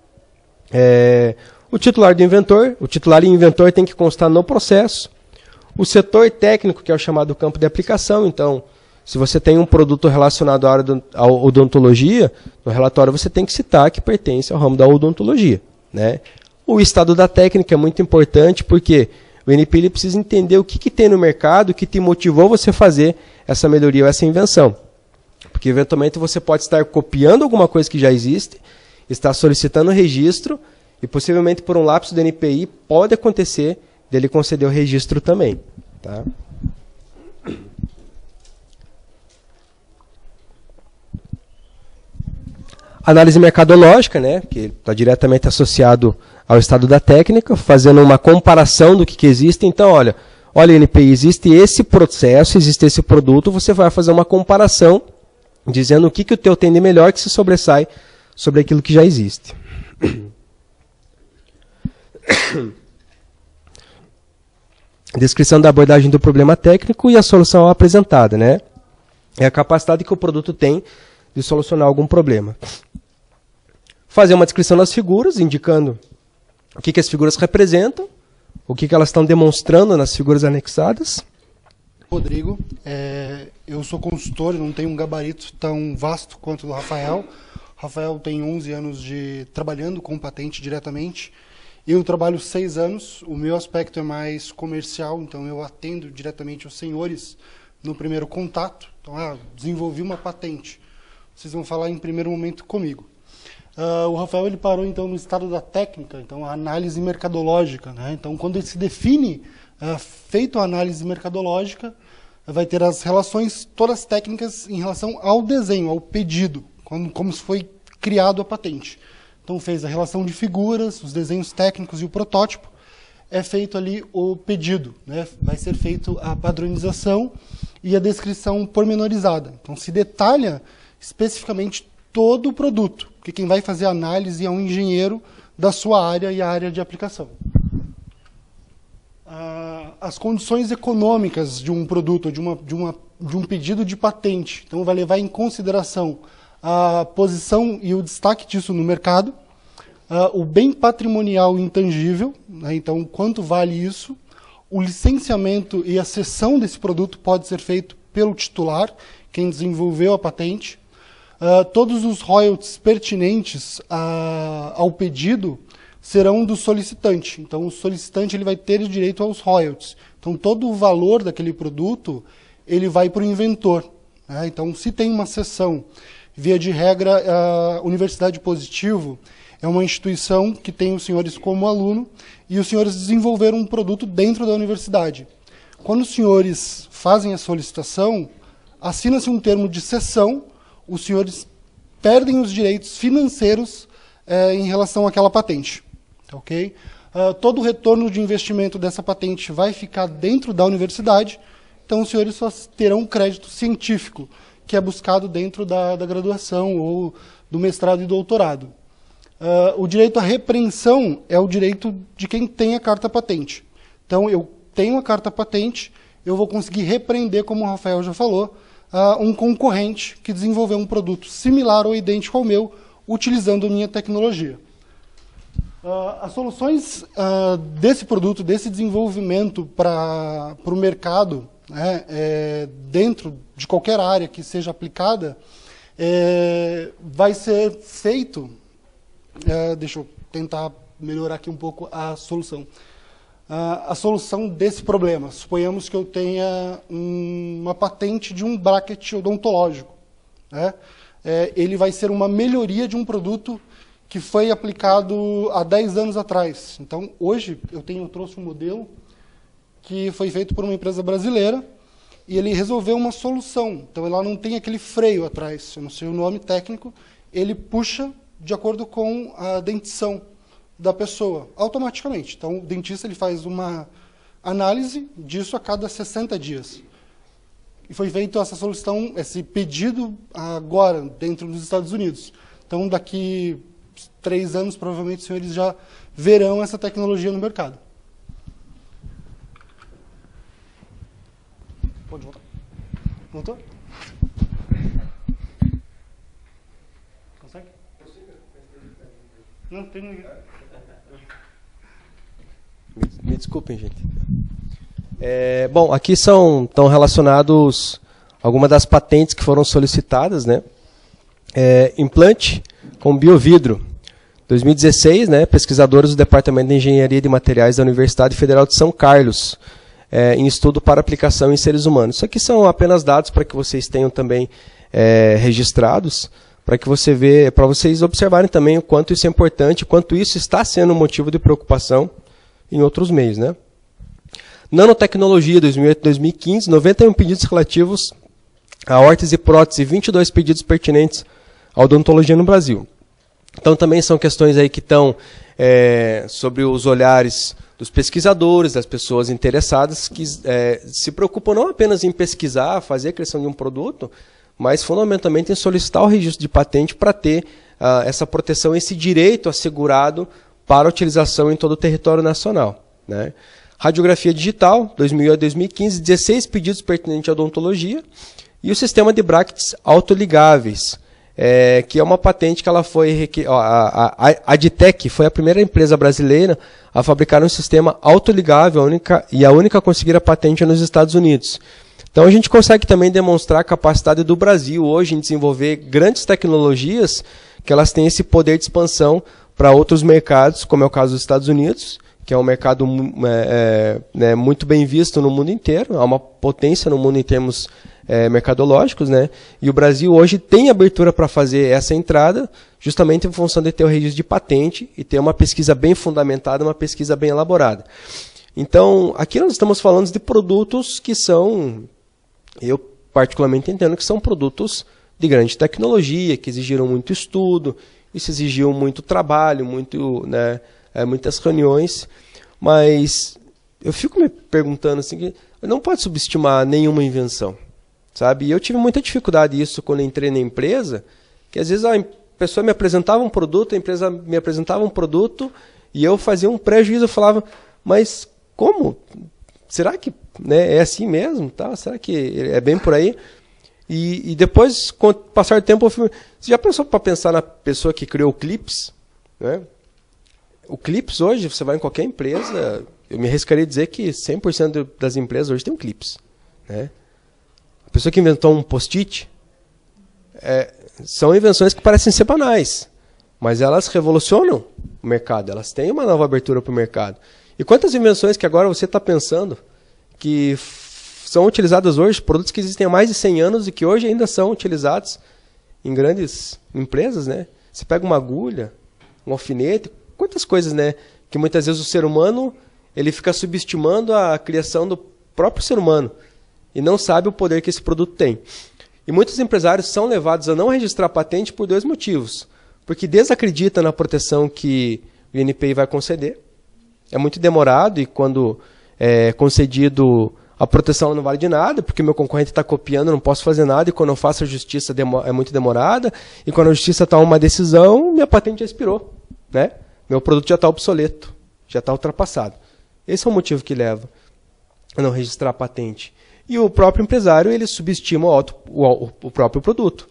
[SPEAKER 1] O titular do inventor, o titular e inventor tem que constar no processo. O setor técnico, que é o chamado campo de aplicação. Então, se você tem um produto relacionado à área da odontologia, no relatório você tem que citar que pertence ao ramo da odontologia. Né? O estado da técnica é muito importante porque o NPI ele precisa entender o que tem no mercado, o que te motivou você a fazer essa melhoria ou essa invenção. Porque, eventualmente, você pode estar copiando alguma coisa que já existe, está solicitando o registro, e, possivelmente, por um lapso do NPI, pode acontecer dele conceder o registro também. Tá? Análise mercadológica, né, que está diretamente associado ao estado da técnica, fazendo uma comparação do que existe. Então, olha, NPI, existe esse processo, existe esse produto, você vai fazer uma comparação, dizendo o que o teu tem de melhor que se sobressai sobre aquilo que já existe. Descrição da abordagem do problema técnico e a solução apresentada, né? É a capacidade que o produto tem de solucionar algum problema. Fazer uma descrição das figuras, indicando o que as figuras representam, o que elas estão demonstrando nas figuras anexadas.
[SPEAKER 3] Rodrigo, eu sou consultor, não tenho um gabarito tão vasto quanto o do Rafael. Rafael tem 11 anos trabalhando com patente diretamente. Eu trabalho 6 anos, o meu aspecto é mais comercial, então eu atendo diretamente os senhores no primeiro contato. Então, desenvolvi uma patente. Vocês vão falar em primeiro momento comigo. O Rafael ele parou então no estado da técnica, então a análise mercadológica, né? Então, quando ele se define, feito a análise mercadológica, vai ter as relações todas técnicas em relação ao desenho, ao pedido, como foi criado a patente. Então, fez a relação de figuras, os desenhos técnicos e o protótipo. É feito ali o pedido, né? Vai ser feito a padronização e a descrição pormenorizada. Então, se detalha especificamente todo o produto, porque quem vai fazer a análise é um engenheiro da sua área e a área de aplicação. As condições econômicas de um produto, de um pedido de patente, então vai levar em consideração a posição e o destaque disso no mercado, o bem patrimonial intangível, né, então quanto vale isso, o licenciamento e a cessão desse produto pode ser feito pelo titular, quem desenvolveu a patente, todos os royalties pertinentes ao pedido serão do solicitante. Então, o solicitante ele vai ter direito aos royalties. Então, todo o valor daquele produto ele vai para o inventor. Né? Então, se tem uma cessão, via de regra, a Universidade Positivo é uma instituição que tem os senhores como aluno e os senhores desenvolveram um produto dentro da universidade. Quando os senhores fazem a solicitação, assina-se um termo de cessão, os senhores perdem os direitos financeiros em relação àquela patente. Okay? Todo o retorno de investimento dessa patente vai ficar dentro da universidade, então os senhores só terão crédito científico, que é buscado dentro da graduação ou do mestrado e doutorado. O direito à repreensão é o direito de quem tem a carta patente. Então, eu tenho a carta patente, eu vou conseguir repreender, como o Rafael já falou, um concorrente que desenvolveu um produto similar ou idêntico ao meu, utilizando a minha tecnologia. As soluções desse produto, desse desenvolvimento para o mercado, né, dentro de qualquer área que seja aplicada, vai ser feito... deixa eu tentar melhorar aqui um pouco a solução. A solução desse problema. Suponhamos que eu tenha uma patente de um bracket odontológico. Né? Ele vai ser uma melhoria de um produto que foi aplicado há 10 anos atrás. Então, hoje, eu trouxe um modelo que foi feito por uma empresa brasileira e ele resolveu uma solução. Então, ela não tem aquele freio atrás, eu não sei o nome técnico, ele puxa de acordo com a dentição da pessoa, automaticamente. Então, o dentista ele faz uma análise disso a cada 60 dias. E foi feita essa solução, esse pedido agora, dentro dos Estados Unidos. Então, daqui 3 anos, provavelmente, os senhores já verão essa tecnologia no mercado. Pode voltar. Voltou? Consegue? Não, tem ninguém.
[SPEAKER 1] Me desculpem, gente. Bom, aqui estão relacionados algumas das patentes que foram solicitadas, né? Implante com biovidro. 2016, né, pesquisadores do Departamento de Engenharia de Materiais da Universidade Federal de São Carlos, em estudo para aplicação em seres humanos. Isso aqui são apenas dados para que vocês tenham também registrados, para que para vocês observarem também o quanto isso é importante, quanto isso está sendo um motivo de preocupação em outros meios, né? Nanotecnologia 2008-2015, 91 pedidos relativos a órtese e prótese, e 22 pedidos pertinentes à odontologia no Brasil. Então também são questões aí que estão sobre os olhares dos pesquisadores, das pessoas interessadas, que se preocupam não apenas em pesquisar, fazer a criação de um produto, mas fundamentalmente em solicitar o registro de patente para ter essa proteção, esse direito assegurado para a utilização em todo o território nacional, né? Radiografia digital, 2008 a 2015, 16 pedidos pertinentes à odontologia, e o sistema de brackets autoligáveis, que é uma patente que ela foi... A Aditec foi a primeira empresa brasileira a fabricar um sistema autoligável, a única a conseguir a patente nos Estados Unidos. Então a gente consegue também demonstrar a capacidade do Brasil hoje em desenvolver grandes tecnologias que elas têm esse poder de expansão para outros mercados, como é o caso dos Estados Unidos, que é um mercado muito bem visto no mundo inteiro, há uma potência no mundo em termos mercadológicos, né? E o Brasil hoje tem abertura para fazer essa entrada, justamente em função de ter o registro de patente e ter uma pesquisa bem fundamentada, uma pesquisa bem elaborada. Então, aqui nós estamos falando de produtos que são... Eu particularmente entendo que são produtos de grande tecnologia, que exigiram muito estudo, isso exigiu muito trabalho, muitas reuniões, mas eu fico me perguntando assim, não pode subestimar nenhuma invenção, sabe? E eu tive muita dificuldade nisso quando entrei na empresa, que às vezes a pessoa me apresentava um produto, a empresa me apresentava um produto, e eu fazia um prejuízo, eu falava, mas como? Será que é assim mesmo? Tá? Será que é bem por aí? E depois, com o passar do tempo, você já pensou para pensar na pessoa que criou o Clips? Né? O Clips hoje, você vai em qualquer empresa, eu me arriscaria dizer que 100% das empresas hoje tem um Clips. Né? A pessoa que inventou um post-it, são invenções que parecem ser banais, mas elas revolucionam o mercado, elas têm uma nova abertura para o mercado. E quantas invenções que agora você está pensando que são utilizadas hoje, produtos que existem há mais de 100 anos e que hoje ainda são utilizados em grandes empresas, né? Você pega uma agulha, um alfinete, quantas coisas, né? Que muitas vezes o ser humano ele fica subestimando a criação do próprio ser humano e não sabe o poder que esse produto tem. E muitos empresários são levados a não registrar patente por 2 motivos. Porque desacreditam na proteção que o INPI vai conceder. É muito demorado e quando é concedido a proteção não vale de nada, porque meu concorrente está copiando, eu não posso fazer nada, e quando eu faço a justiça é muito demorada, e quando a justiça toma uma decisão, minha patente já expirou, né? Meu produto já está obsoleto, já está ultrapassado. Esse é o motivo que leva a não registrar a patente. E o próprio empresário, ele subestima o próprio produto,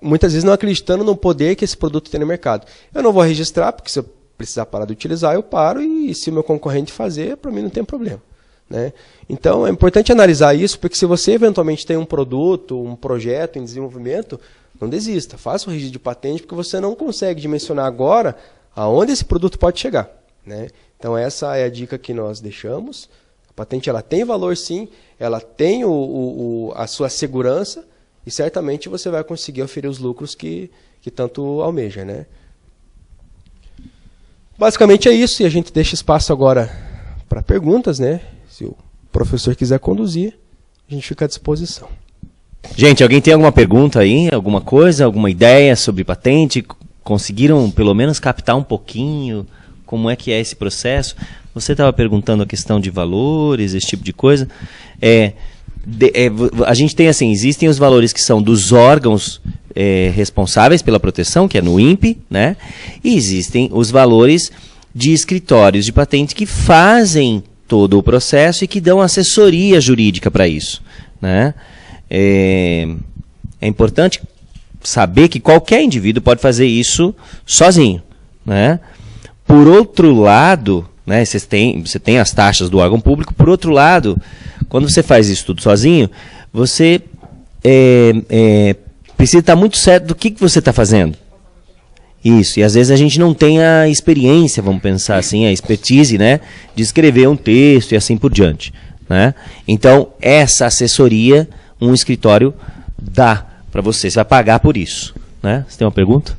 [SPEAKER 1] muitas vezes não acreditando no poder que esse produto tem no mercado. Eu não vou registrar, porque se eu precisar parar de utilizar, eu paro, e se o meu concorrente fazer, para mim não tem problema. Né? Então é importante analisar isso, porque se você eventualmente tem um produto, um projeto em desenvolvimento, não desista, faça o registro de patente, porque você não consegue dimensionar agora aonde esse produto pode chegar. Né? Então essa é a dica que nós deixamos. A patente ela tem valor sim, ela tem a sua segurança, e certamente você vai conseguir oferecer os lucros que tanto almeja. Né? Basicamente é isso, e a gente deixa espaço agora para perguntas, né? Se o professor quiser conduzir, a gente fica à disposição.
[SPEAKER 2] Gente, alguém tem alguma pergunta aí? Alguma coisa, alguma ideia sobre patente? Conseguiram pelo menos captar um pouquinho como é que é esse processo? Você estava perguntando a questão de valores, esse tipo de coisa. A gente tem assim, existem os valores que são dos órgãos responsáveis pela proteção, que é no INPE, né? E existem os valores de escritórios de patente que fazem todo o processo e que dão assessoria jurídica para isso. Né? É importante saber que qualquer indivíduo pode fazer isso sozinho. Né? Por outro lado, né, você tem as taxas do órgão público, por outro lado, quando você faz isso tudo sozinho, você precisa estar muito certo do que você está fazendo. Isso, e às vezes a gente não tem a experiência, vamos pensar assim, a expertise, né, de escrever um texto e assim por diante. Né? Então, essa assessoria um escritório dá para você. Você vai pagar por isso, né? Você tem uma pergunta?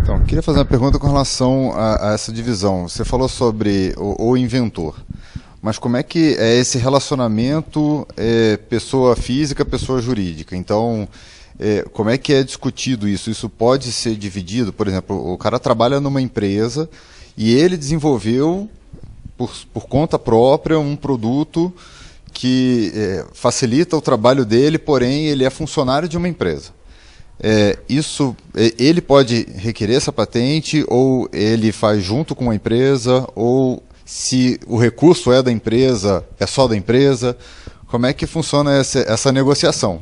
[SPEAKER 4] Então, queria fazer uma pergunta com relação a essa divisão. Você falou sobre o inventor, mas como é que é esse relacionamento pessoa física, pessoa jurídica? Então, como é que é discutido isso? Isso pode ser dividido? Por exemplo, o cara trabalha numa empresa e ele desenvolveu, por conta própria, um produto que facilita o trabalho dele, porém ele é funcionário de uma empresa. Ele pode requerer essa patente, ou ele faz junto com a empresa, ou se o recurso é da empresa, é só da empresa. Como é que funciona essa negociação?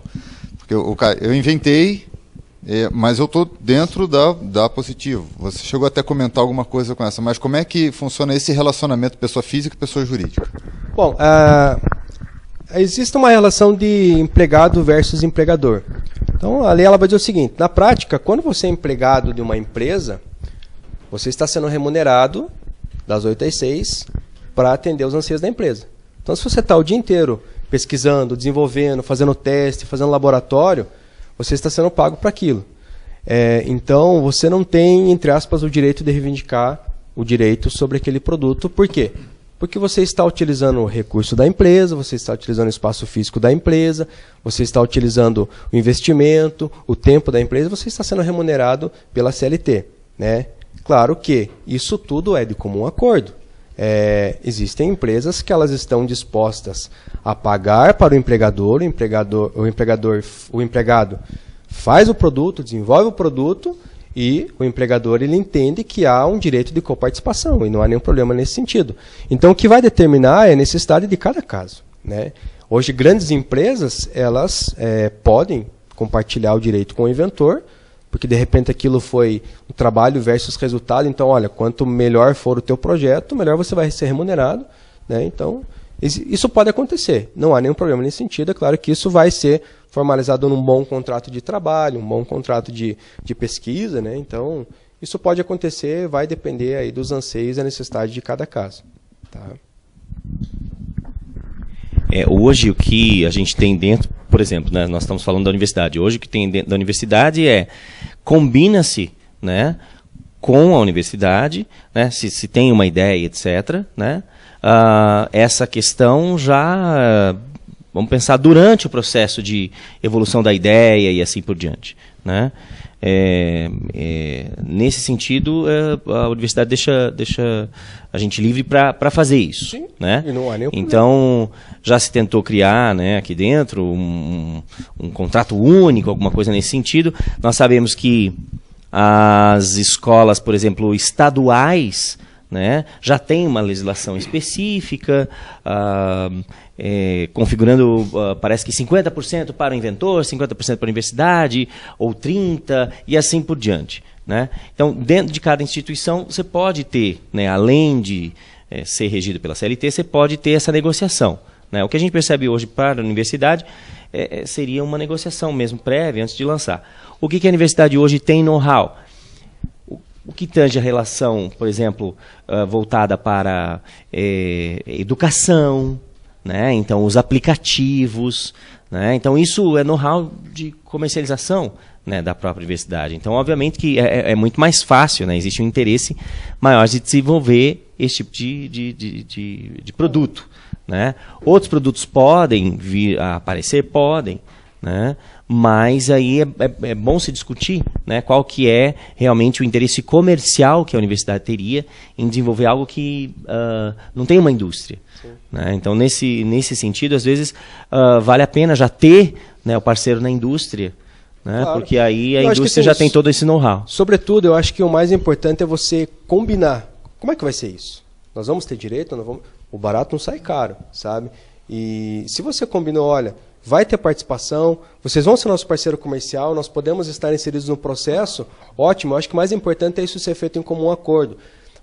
[SPEAKER 4] Porque eu inventei, mas eu estou dentro da Positivo. Você chegou até a comentar alguma coisa com essa, mas como é que funciona esse relacionamento pessoa física e pessoa jurídica?
[SPEAKER 1] Bom, existe uma relação de empregado versus empregador. Então, a lei ela vai dizer o seguinte: na prática, quando você é empregado de uma empresa, você está sendo remunerado das 8 às 6 para atender os anseios da empresa. Então, se você está o dia inteiro pesquisando, desenvolvendo, fazendo teste, fazendo laboratório, você está sendo pago para aquilo. Então, você não tem, entre aspas, o direito de reivindicar o direito sobre aquele produto. Por quê? Porque você está utilizando o recurso da empresa, você está utilizando o espaço físico da empresa, você está utilizando o investimento, o tempo da empresa, você está sendo remunerado pela CLT, né? Claro que isso tudo é de comum acordo. Existem empresas que elas estão dispostas a pagar para o empregador, o empregado faz o produto, desenvolve o produto, e o empregador ele entende que há um direito de coparticipação e não há nenhum problema nesse sentido. Então, o que vai determinar é a necessidade de cada caso, né? Hoje, grandes empresas elas podem compartilhar o direito com o inventor, porque de repente aquilo foi o trabalho versus resultado. Então, olha, quanto melhor for o teu projeto, melhor você vai ser remunerado, né? Então, isso pode acontecer, não há nenhum problema nesse sentido. É claro que isso vai ser formalizado num bom contrato de trabalho, um bom contrato de pesquisa, né? Então, isso pode acontecer, vai depender aí dos anseios e da necessidade de cada caso. Tá?
[SPEAKER 2] Hoje, o que a gente tem dentro, por exemplo, né, nós estamos falando da universidade. Hoje, o que tem dentro da universidade combina-se, né, com a universidade, né, se tem uma ideia, etc., né, essa questão já, vamos pensar, durante o processo de evolução da ideia e assim por diante, né? Nesse sentido, a universidade deixa a gente livre para fazer isso.
[SPEAKER 1] Sim,
[SPEAKER 2] né?
[SPEAKER 1] E não há nenhum
[SPEAKER 2] então, já se tentou criar, né, aqui dentro um contrato único, alguma coisa nesse sentido. Nós sabemos que as escolas, por exemplo, estaduais, né, já tem uma legislação específica, configurando, parece que 50% para o inventor, 50% para a universidade, ou 30%, e assim por diante, né? Então, dentro de cada instituição, você pode ter, né, além de ser regido pela CLT, você pode ter essa negociação, né? O que a gente percebe hoje para a universidade seria uma negociação mesmo prévia, antes de lançar. O que a universidade hoje tem know-how? O que tange a relação, por exemplo, voltada para educação, né? Então, os aplicativos, né? Então, isso é know-how de comercialização, né, da própria universidade. Então, obviamente que é muito mais fácil, né? Existe um interesse maior de desenvolver esse tipo de produto, né? Outros produtos podem vir a aparecer, podem, né? Mas aí é bom se discutir, né, qual que é realmente o interesse comercial que a universidade teria em desenvolver algo que não tem uma indústria, né? Então, nesse sentido, às vezes, vale a pena já ter, né, o parceiro na indústria, né, claro. Porque aí a indústria já tem todo esse know-how.
[SPEAKER 1] Sobretudo, eu acho que o mais importante é você combinar. Como é que vai ser isso? Nós vamos ter direito? Não vamos... O barato não sai caro, sabe? E se você combinou, olha, vai ter participação, vocês vão ser nosso parceiro comercial, nós podemos estar inseridos no processo, ótimo. Eu acho que o mais importante é isso ser feito em comum acordo,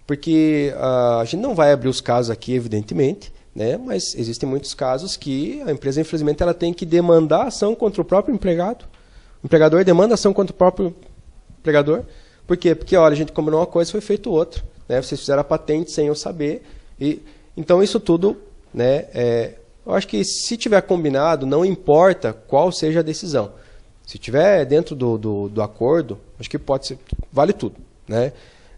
[SPEAKER 1] porque a gente não vai abrir os casos aqui, evidentemente, né? Mas existem muitos casos que a empresa, infelizmente, ela tem que demandar ação contra o próprio empregado. O empregador demanda ação contra o próprio empregador. Por quê? Porque, olha, a gente combinou uma coisa e foi feito outra, né? Vocês fizeram a patente sem eu saber. Então, isso tudo, né, eu acho que se tiver combinado, não importa qual seja a decisão. Se estiver dentro do acordo, acho que pode ser, vale tudo, né?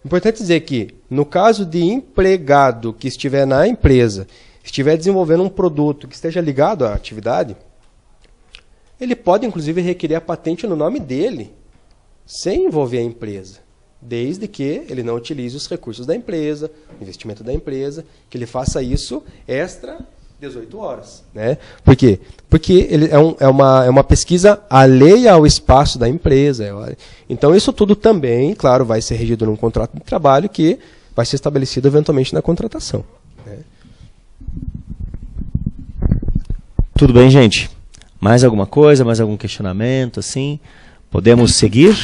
[SPEAKER 1] Importante dizer que, no caso de empregado que estiver na empresa, estiver desenvolvendo um produto que esteja ligado à atividade, ele pode, inclusive, requerer a patente no nome dele, sem envolver a empresa, desde que ele não utilize os recursos da empresa, o investimento da empresa, que ele faça isso extra 18 horas. Né? Por quê? Porque ele é uma pesquisa alheia ao espaço da empresa. Então, isso tudo também, claro, vai ser regido num contrato de trabalho que vai ser estabelecido eventualmente na contratação. Né?
[SPEAKER 2] Tudo bem, gente? Mais alguma coisa, mais algum questionamento, assim? Podemos seguir?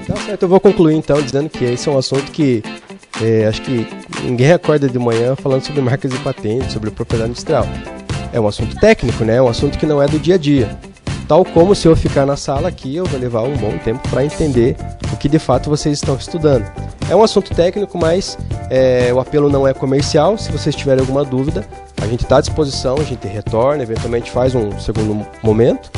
[SPEAKER 1] Tá certo, eu vou concluir então dizendo que esse é um assunto que acho que ninguém acorda de manhã falando sobre marcas e patentes, sobre propriedade industrial. É um assunto técnico, né? É um assunto que não é do dia a dia. Tal como se eu ficar na sala aqui, eu vou levar um bom tempo para entender o que de fato vocês estão estudando. É um assunto técnico, mas o apelo não é comercial. Se vocês tiverem alguma dúvida, a gente está à disposição, a gente retorna, eventualmente faz um segundo momento.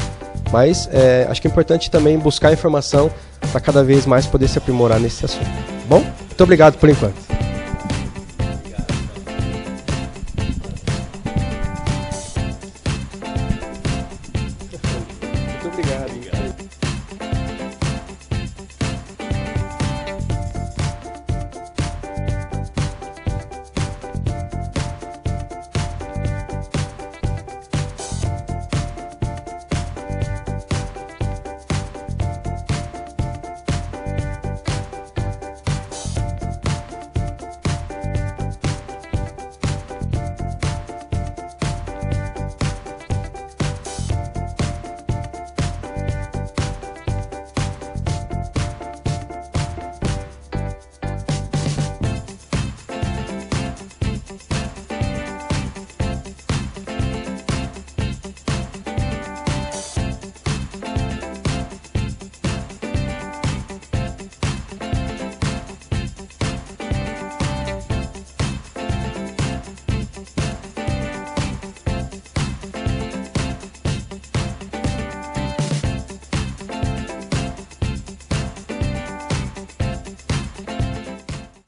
[SPEAKER 1] Mas acho que é importante também buscar informação para cada vez mais poder se aprimorar nesse assunto. Bom, muito obrigado por enquanto.